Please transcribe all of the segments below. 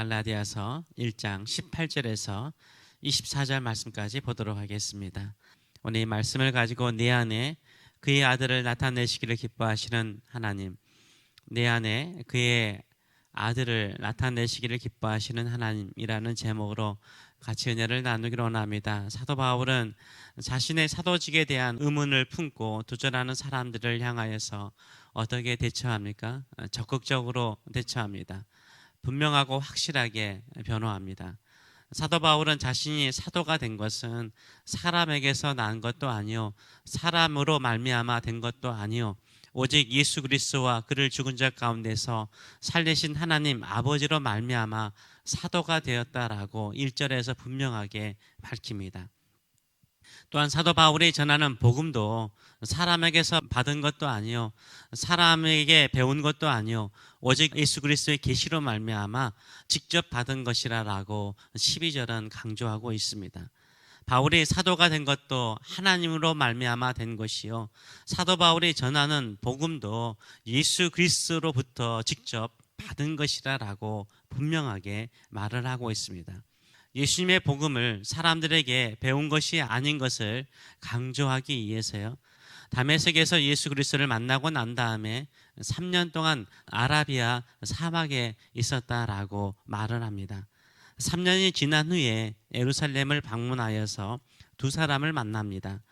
갈라디아서 1장 18절에서 24절 말씀까지 보도록 하겠습니다. 오늘 이 말씀을 가지고 내 안에 그의 아들을 나타내시기를 기뻐하시는 하나님, 내 안에 그의 아들을 나타내시기를 기뻐하시는 하나님이라는 제목으로 같이 은혜를 나누기로 원합니다. 사도 바울은 자신의 사도직에 대한 의문을 품고 두절하는 사람들을 향하여서 어떻게 대처합니까? 적극적으로 대처합니다. 분명하고 확실하게 변호합니다. 사도 바울은 자신이 사도가 된 것은 사람에게서 난 것도 아니요 사람으로 말미암아 된 것도 아니요 오직 예수 그리스도와 그를 죽은 자 가운데서 살리신 하나님 아버지로 말미암아 사도가 되었다라고 1절에서 분명하게 밝힙니다. 또한 사도 바울이 전하는 복음도 사람에게서 받은 것도 아니요 사람에게 배운 것도 아니요 오직 예수 그리스도의 계시로 말미암아 직접 받은 것이라고 12절은 강조하고 있습니다. 바울이 사도가 된 것도 하나님으로 말미암아 된 것이요 사도 바울이 전하는 복음도 예수 그리스도로부터 직접 받은 것이라고 분명하게 말을 하고 있습니다. 예수님의 복음을 사람들에게 배운 것이 아닌 것을 강조하기 위해서요. 다메섹에서 예수 그리스도를 만나고 난 다음에 3년 동안 아라비아 사막에 있었다라고 말을 합니다. 3년이 지난 후에 예루살렘을 방문하여서 두 사람을 만납니다.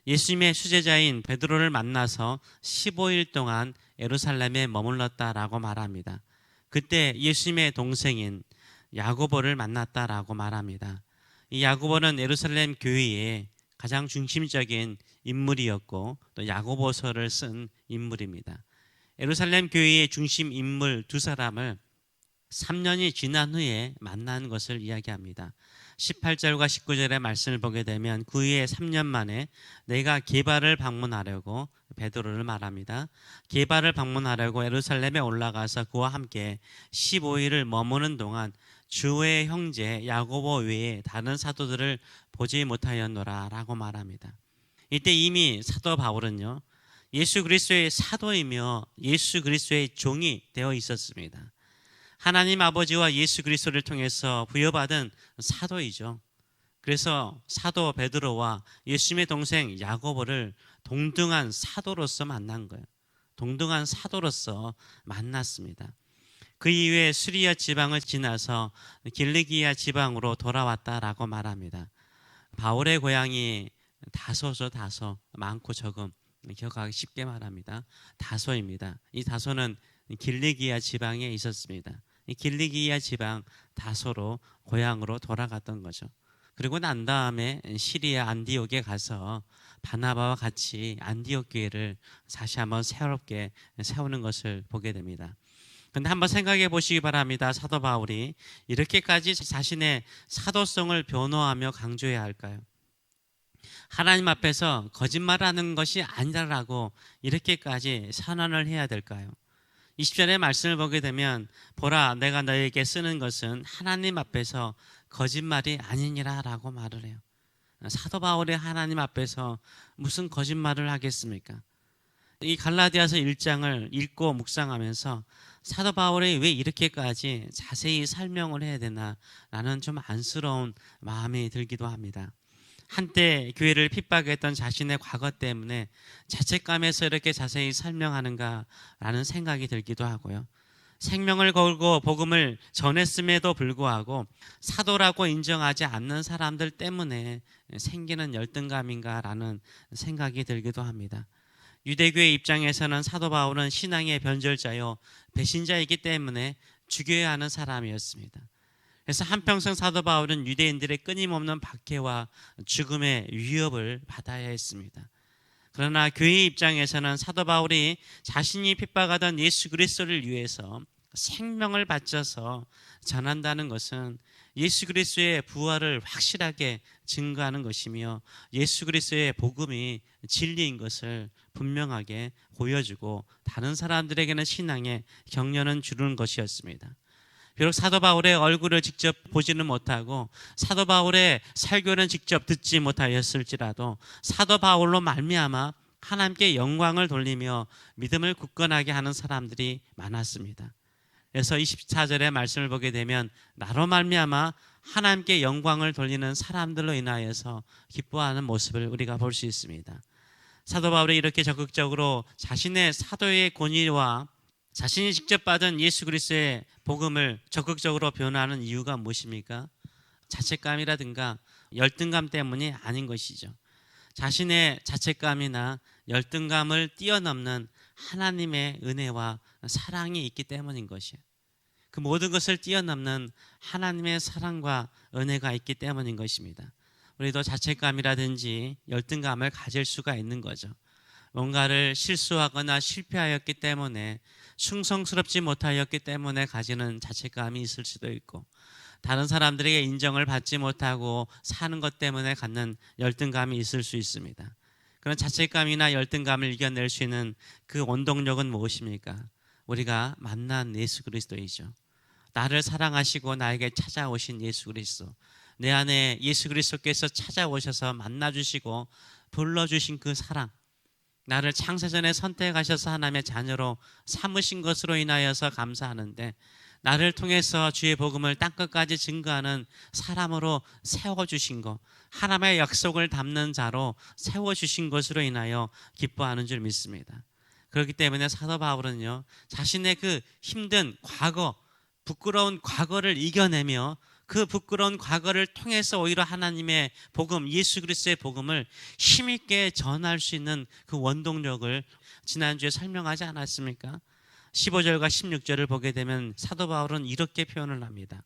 예수님의 수제자인 베드로를 만나서 15일 동안 예루살렘에 머물렀다라고 말합니다. 그때 예수님의 동생인 야고보를 만났다라고 말합니다. 이 야고보는 예루살렘 교회의 가장 중심적인 인물이었고 또 야고보서를 쓴 인물입니다. 예루살렘 교회의 중심 인물 두 사람을 3년이 지난 후에 만난 것을 이야기합니다. 18절과 19절의 말씀을 보게 되면 그 후에 3년 만에 내가 게바를 방문하려고 베드로를 말합니다. 게바를 방문하려고 예루살렘에 올라가서 그와 함께 15일을 머무는 동안 주의 형제 야고보 외에 다른 사도들을 보지 못하였노라 라고 말합니다. 이때 이미 사도 바울은요 예수 그리스도의 사도이며 예수 그리스도의 종이 되어 있었습니다. 하나님 아버지와 예수 그리스도를 통해서 부여받은 사도이죠. 그래서 사도 베드로와 예수님의 동생 야고보를 동등한 사도로서 만난 거예요. 동등한 사도로서 만났습니다. 그 이후에 수리아 지방을 지나서 길리기아 지방으로 돌아왔다라고 말합니다. 바울의 고향이 다소죠. 다소. 많고 적음. 기억하기 쉽게 말합니다. 다소입니다. 이 다소는 길리기아 지방에 있었습니다. 이 길리기아 지방 다소로 고향으로 돌아갔던 거죠. 그리고 난 다음에 시리아 안디옥에 가서 바나바와 같이 안디옥 교회를 다시 한번 새롭게 세우는 것을 보게 됩니다. 근데 한번 생각해 보시기 바랍니다. 사도 바울이 이렇게까지 자신의 사도성을 변호하며 강조해야 할까요? 하나님 앞에서 거짓말하는 것이 아니라고 이렇게까지 선언을 해야 될까요? 20절의 말씀을 보게 되면 보라 내가 너에게 쓰는 것은 하나님 앞에서 거짓말이 아니니라 라고 말을 해요. 사도 바울이 하나님 앞에서 무슨 거짓말을 하겠습니까? 이 갈라디아서 1장을 읽고 묵상하면서 사도 바울이 왜 이렇게까지 자세히 설명을 해야 되나 라는 좀 안쓰러운 마음이 들기도 합니다. 한때 교회를 핍박했던 자신의 과거 때문에 자책감에서 이렇게 자세히 설명하는가 라는 생각이 들기도 하고요. 생명을 걸고 복음을 전했음에도 불구하고 사도라고 인정하지 않는 사람들 때문에 생기는 열등감인가 라는 생각이 들기도 합니다. 유대교의 입장에서는 사도 바울은 신앙의 변절자요 배신자이기 때문에 죽여야 하는 사람이었습니다. 그래서 한평생 사도 바울은 유대인들의 끊임없는 박해와 죽음의 위협을 받아야 했습니다. 그러나 교회의 입장에서는 사도 바울이 자신이 핍박하던 예수 그리스도를 위해서 생명을 바쳐서 전한다는 것은 예수 그리스도의 부활을 확실하게 증거하는 것이며 예수 그리스도의 복음이 진리인 것을 분명하게 보여주고 다른 사람들에게는 신앙의 격려는 주는 것이었습니다. 비록 사도 바울의 얼굴을 직접 보지는 못하고 사도 바울의 설교는 직접 듣지 못하였을지라도 사도 바울로 말미암아 하나님께 영광을 돌리며 믿음을 굳건하게 하는 사람들이 많았습니다. 그래서 24절의 말씀을 보게 되면 나로 말미암아 하나님께 영광을 돌리는 사람들로 인하여서 기뻐하는 모습을 우리가 볼 수 있습니다. 사도 바울이 이렇게 적극적으로 자신의 사도의 권위와 자신이 직접 받은 예수 그리스도의 복음을 적극적으로 변화하는 이유가 무엇입니까? 자책감이라든가 열등감 때문이 아닌 것이죠. 자신의 자책감이나 열등감을 뛰어넘는 하나님의 은혜와 사랑이 있기 때문인 것이에요. 그 모든 것을 뛰어넘는 하나님의 사랑과 은혜가 있기 때문인 것입니다. 우리도 자책감이라든지 열등감을 가질 수가 있는 거죠. 뭔가를 실수하거나 실패하였기 때문에, 충성스럽지 못하였기 때문에 가지는 자책감이 있을 수도 있고, 다른 사람들에게 인정을 받지 못하고 사는 것 때문에 갖는 열등감이 있을 수 있습니다. 그런 자책감이나 열등감을 이겨낼 수 있는 그 원동력은 무엇입니까? 우리가 만난 예수 그리스도이죠. 나를 사랑하시고 나에게 찾아오신 예수 그리스도, 내 안에 예수 그리스도께서 찾아오셔서 만나주시고 불러주신 그 사랑, 나를 창세전에 선택하셔서 하나님의 자녀로 삼으신 것으로 인하여서 감사하는데, 나를 통해서 주의 복음을 땅끝까지 증거하는 사람으로 세워주신 것, 하나님의 약속을 담는 자로 세워주신 것으로 인하여 기뻐하는 줄 믿습니다. 그렇기 때문에 사도 바울은요, 자신의 그 힘든 과거, 부끄러운 과거를 이겨내며 그 부끄러운 과거를 통해서 오히려 하나님의 복음, 예수 그리스도의 복음을 힘있게 전할 수 있는 그 원동력을 지난주에 설명하지 않았습니까? 15절과 16절을 보게 되면 사도 바울은 이렇게 표현을 합니다.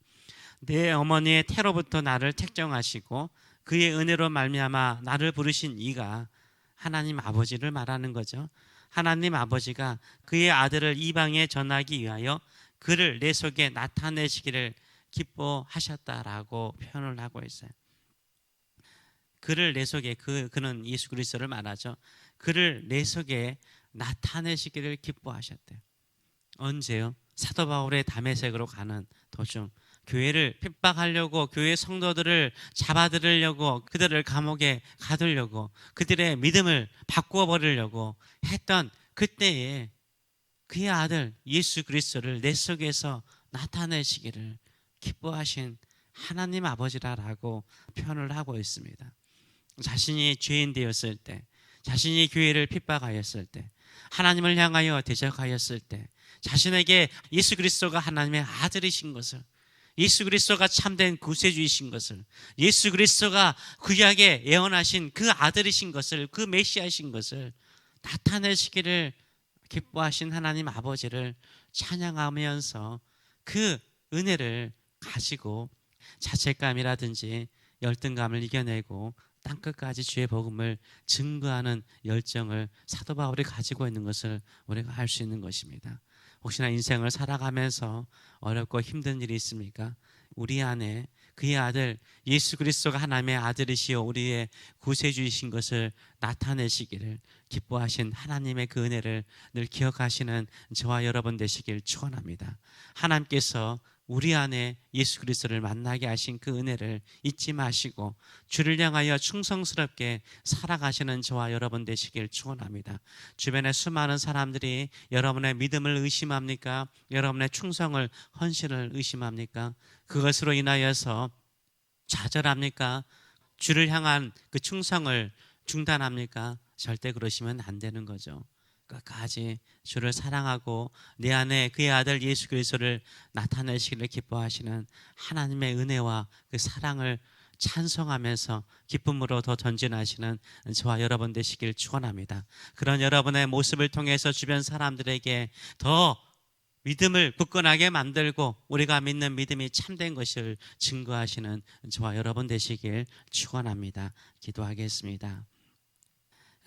내 어머니의 태로부터 나를 택정하시고 그의 은혜로 말미암아 나를 부르신 이가, 하나님 아버지를 말하는 거죠. 하나님 아버지가 그의 아들을 이방에 전하기 위하여 그를 내 속에 나타내시기를 기뻐하셨다라고 표현을 하고 있어요. 그를 내 속에, 그는 예수 그리스도를 말하죠. 그를 내 속에 나타내시기를 기뻐하셨대요. 언제요? 사도 바울의 다메섹으로 가는 도중, 교회를 핍박하려고, 교회 성도들을 잡아들이려고, 그들을 감옥에 가두려고, 그들의 믿음을 바꾸어 버리려고 했던 그때에 그의 아들 예수 그리스도를 내 속에서 나타내시기를 기뻐하신 하나님 아버지라고 표현을 하고 있습니다. 자신이 죄인 되었을 때, 자신이 교회를 핍박하였을 때, 하나님을 향하여 대적하였을 때, 자신에게 예수 그리스도가 하나님의 아들이신 것을, 예수 그리스도가 참된 구세주이신 것을, 예수 그리스도가 구약에 예언하신 그 아들이신 것을, 그 메시아이신 것을 나타내시기를 기뻐하신 하나님 아버지를 찬양하면서 그 은혜를 가지고 자책감이라든지 열등감을 이겨내고 땅끝까지 주의 복음을 증거하는 열정을 사도 바울이 가지고 있는 것을 우리가 알 수 있는 것입니다. 혹시나 인생을 살아가면서 어렵고 힘든 일이 있습니까? 우리 안에 그의 아들 예수 그리스도가 하나님의 아들이시요 우리의 구세주이신 것을 나타내시기를 기뻐하신 하나님의 그 은혜를 늘 기억하시는 저와 여러분 되시길 축원합니다. 하나님께서 우리 안에 예수 그리스도를 만나게 하신 그 은혜를 잊지 마시고 주를 향하여 충성스럽게 살아가시는 저와 여러분 되시길 축원합니다. 주변에 수많은 사람들이 여러분의 믿음을 의심합니까? 여러분의 충성을, 헌신을 의심합니까? 그것으로 인하여서 좌절합니까? 주를 향한 그 충성을 중단합니까? 절대 그러시면 안 되는 거죠. 끝까지 주를 사랑하고 내 안에 그의 아들 예수 그리스도를 나타내시기를 기뻐하시는 하나님의 은혜와 그 사랑을 찬송하면서 기쁨으로 더 전진하시는 저와 여러분 되시길 축원합니다. 그런 여러분의 모습을 통해서 주변 사람들에게 더 믿음을 굳건하게 만들고 우리가 믿는 믿음이 참된 것을 증거하시는 저와 여러분 되시길 축원합니다. 기도하겠습니다.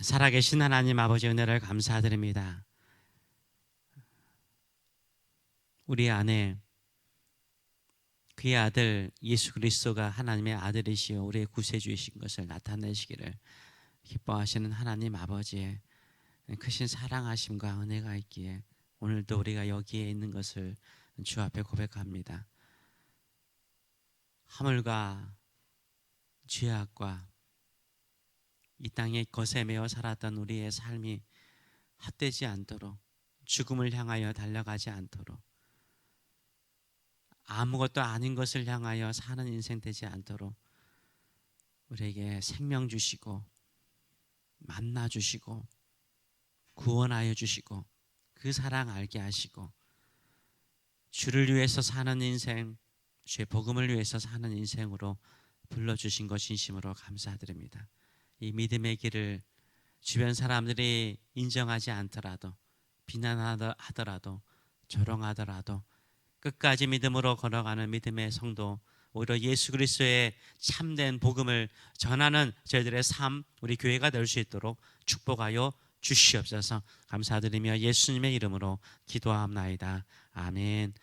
살아계신 하나님 아버지 은혜를 감사드립니다. 우리 안에 그의 아들 예수 그리스도가 하나님의 아들이시요 우리의 구세주이신 것을 나타내시기를 기뻐하시는 하나님 아버지의 크신 사랑하심과 은혜가 있기에 오늘도 우리가 여기에 있는 것을 주 앞에 고백합니다. 허물과 죄악과 이 땅에 것에 매어 살았던 우리의 삶이 헛되지 않도록, 죽음을 향하여 달려가지 않도록 아무것도 아닌 것을 향하여 사는 인생 되지 않도록 우리에게 생명 주시고 만나 주시고 구원하여 주시고 그 사랑 알게 하시고 주를 위해서 사는 인생, 주의 복음을 위해서 사는 인생으로 불러주신 것 진심으로 감사드립니다. 이 믿음의 길을 주변 사람들이 인정하지 않더라도, 비난하더라도, 조롱하더라도 끝까지 믿음으로 걸어가는 믿음의 성도, 오히려 예수 그리스도의 참된 복음을 전하는 저희들의 삶, 우리 교회가 될 수 있도록 축복하여 주시옵소서. 감사드리며 예수님의 이름으로 기도하옵나이다. 아멘.